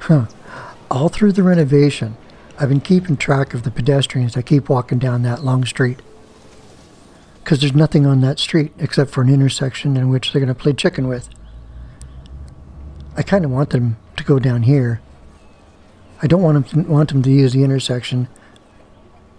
Huh. All through the renovation, I've been keeping track of the pedestrians that keep walking down that long street. Because there's nothing on that street except for an intersection in which they're going to play chicken with. I kind of want them to go down here. I don't want them to use the intersection,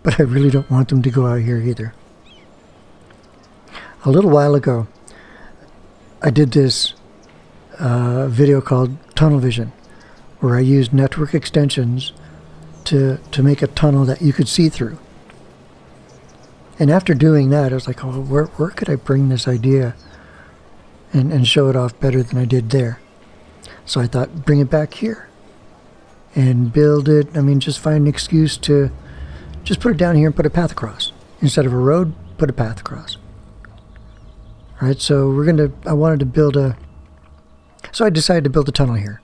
but I really don't want them to go out here either. A little while ago, I did this video called Tunnel Vision, where I used network extensions to make a tunnel that you could see through. And after doing that, I was like, oh, where could I bring this idea and show it off better than I did there? So I thought, bring it back here and build it. I mean, just find an excuse to just put it down here and put a path across. Instead of a road, put a path across. All right, so I wanted to build so I decided to build a tunnel here.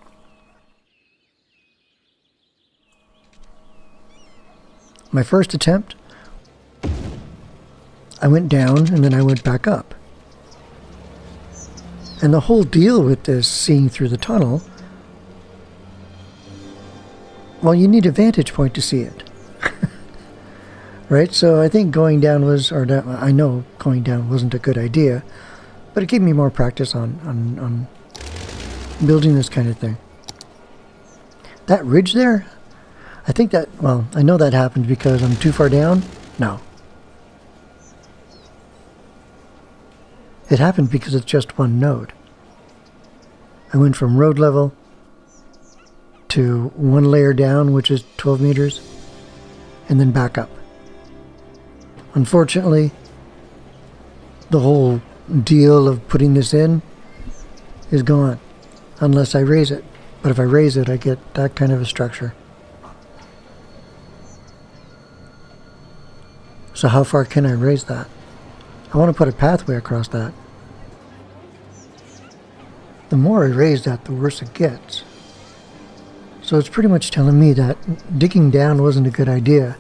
My first attempt, I went down and then I went back up. And the whole deal with this seeing through the tunnel, well, you need a vantage point to see it. Right? So I think going down I know going down wasn't a good idea, but it gave me more practice on building this kind of thing. That ridge there, I know that happened because I'm too far down. No. It happened because it's just one node. I went from road level to one layer down, which is 12 meters, and then back up. Unfortunately, the whole deal of putting this in is gone, unless I raise it. But if I raise it, I get that kind of a structure. So how far can I raise that? I want to put a pathway across that. The more I raise that, the worse it gets. So it's pretty much telling me that digging down wasn't a good idea.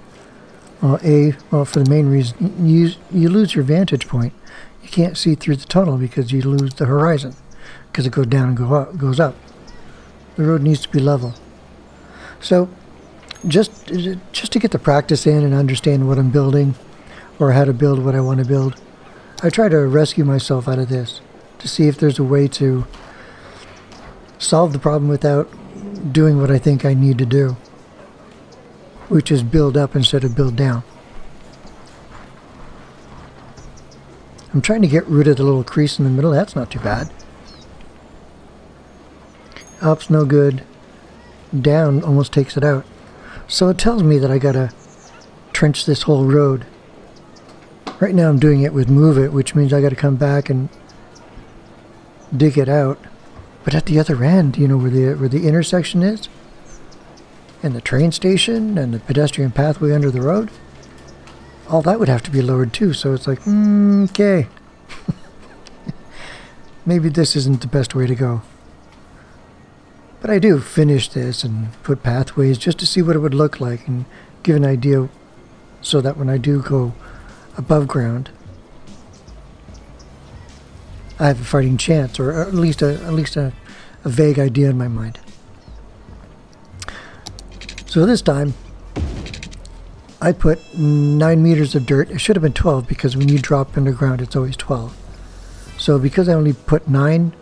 Well, for the main reason, you lose your vantage point. You can't see through the tunnel because you lose the horizon, because it goes down and goes up. The road needs to be level. So just to get the practice in and understand what I'm building, or how to build what I want to build, I try to rescue myself out of this to see if there's a way to solve the problem without doing what I think I need to do, which is build up instead of build down. I'm trying to get rid of the little crease in the middle. That's not too bad. Up's no good. Down almost takes it out. So it tells me that I gotta trench this whole road. Right now I'm doing it with move it, which means I gotta come back and dig it out. But at the other end, you know, where the intersection is, and the train station, and the pedestrian pathway under the road, all that would have to be lowered too. So it's like, okay. Maybe this isn't the best way to go. But I do finish this and put pathways just to see what it would look like and give an idea so that when I do go above ground, I have a fighting chance, or at least a vague idea in my mind. So this time, I put 9 meters of dirt. It should have been 12 because when you drop underground, it's always 12. So because I only put 9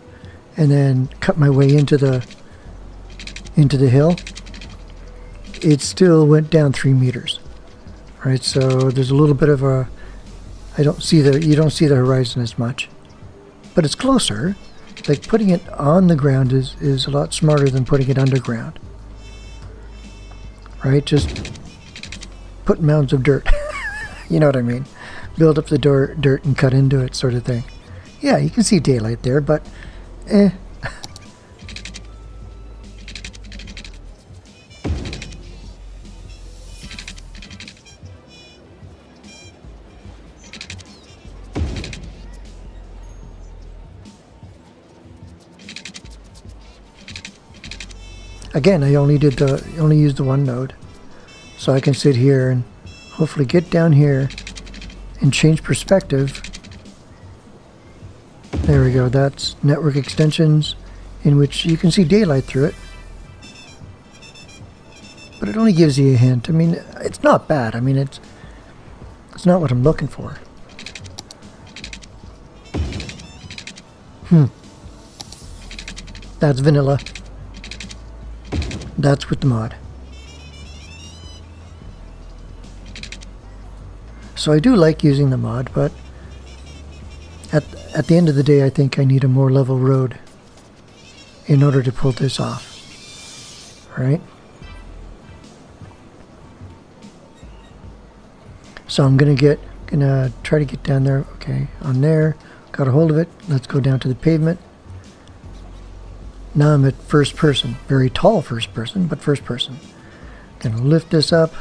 and then cut my way into the hill, it still went down 3 meters. Right, so there's a little bit of you don't see the horizon as much. But it's closer. Like putting it on the ground is a lot smarter than putting it underground. Right? Just put mounds of dirt. You know what I mean? Build up the dirt and cut into it, sort of thing. Yeah, you can see daylight there, but again, I only used the one node, so I can sit here and hopefully get down here and change perspective. There we go. That's network extensions, in which you can see daylight through it. But it only gives you a hint. I mean, it's not bad. I mean, it's not what I'm looking for. That's vanilla. That's with the mod. So I do like using the mod, but at the end of the day, I think I need a more level road in order to pull this off. Alright? So I'm gonna try to get down there. Okay, on there. Got a hold of it. Let's go down to the pavement. Now I'm at first person. Very tall first person, but first person. Gonna lift this up.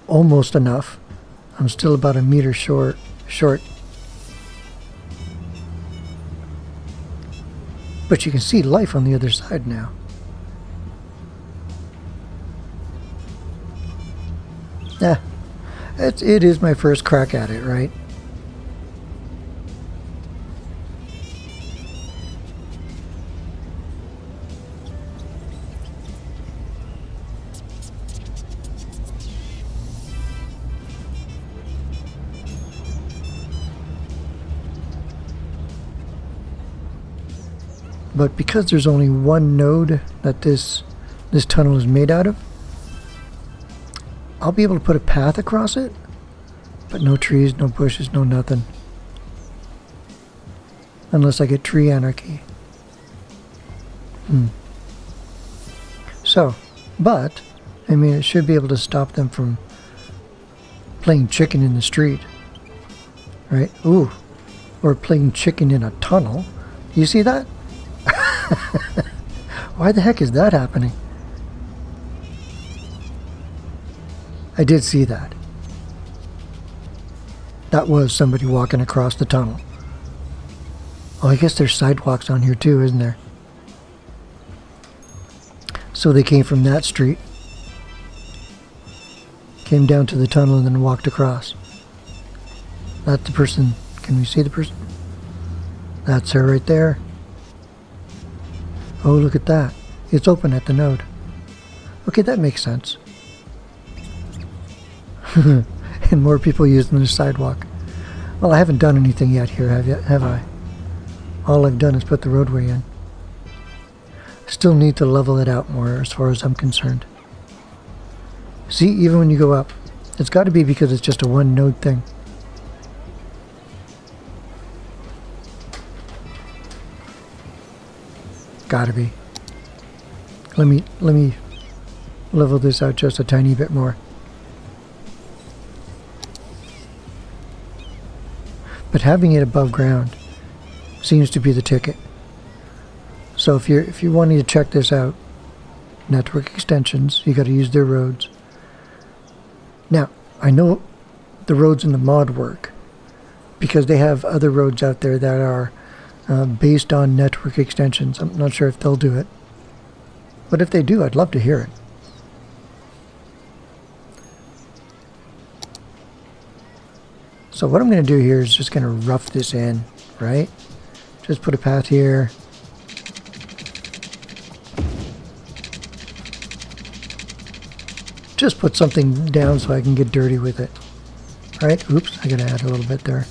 Almost enough. I'm still about a meter short. But you can see life on the other side now. Yeah, it is my first crack at it, right? But because there's only one node that this tunnel is made out of, I'll be able to put a path across it, but no trees, no bushes, no nothing. Unless I get tree anarchy. So, but, I mean, it should be able to stop them from playing chicken in the street. Right? Ooh. Or playing chicken in a tunnel. You see that? Why the heck is that happening? I did see that. That was somebody walking across the tunnel. Oh, I guess there's sidewalks on here too, isn't there? So they came from that street, came down to the tunnel and then walked across. That's the person. Can we see the person? That's her right there. Oh, look at that. It's open at the node. Okay, that makes sense. And more people using the sidewalk. Well, I haven't done anything yet here, have I? All I've done is put the roadway in. Still need to level it out more as far as I'm concerned. See, even when you go up, it's got to be because it's just a one node thing. Gotta be. Let me level this out just a tiny bit more. But having it above ground seems to be the ticket. So if you're wanting to check this out, network extensions, you got to use their roads. Now, I know the roads in the mod work because they have other roads out there that are based on network extensions. I'm not sure if they'll do it, but if they do, I'd love to hear it. So what I'm going to do here is just going to rough this in, right? Just put a path here. Just put something down so I can get dirty with it. Right? Oops, I got to add a little bit there.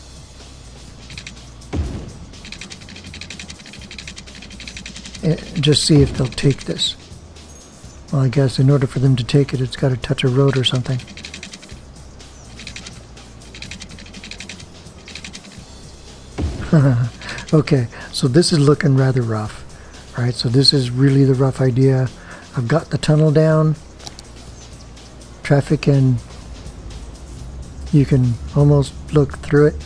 Just see if they'll take this. Well, I guess in order for them to take it, it's got to touch a road or something. Okay, so this is looking rather rough. Right, so this is really the rough idea. I've got the tunnel down. Traffic and you can almost look through it.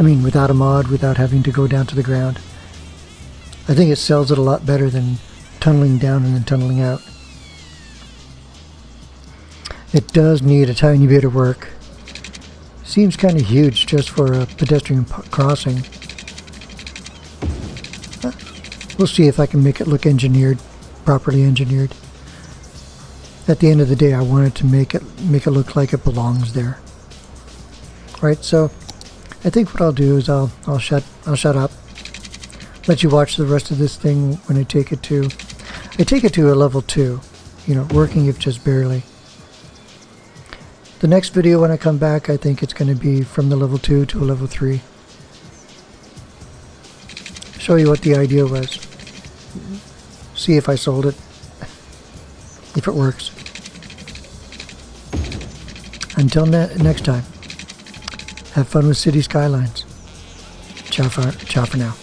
I mean, without a mod, without having to go down to the ground. I think it sells it a lot better than tunneling down and then tunneling out. It does need a tiny bit of work. Seems kind of huge just for a pedestrian crossing. We'll see if I can make it look engineered, properly engineered. At the end of the day, I wanted to make it look like it belongs there. Right, so I think what I'll do is I'll shut up. let you watch the rest of this thing when I take it to a level 2, you know, working if just barely. The next video when I come back, I think it's going to be from the level 2 to a level 3. Show you what the idea was. See if I sold it. If it works. Until next time, have fun with City Skylines. Ciao for now.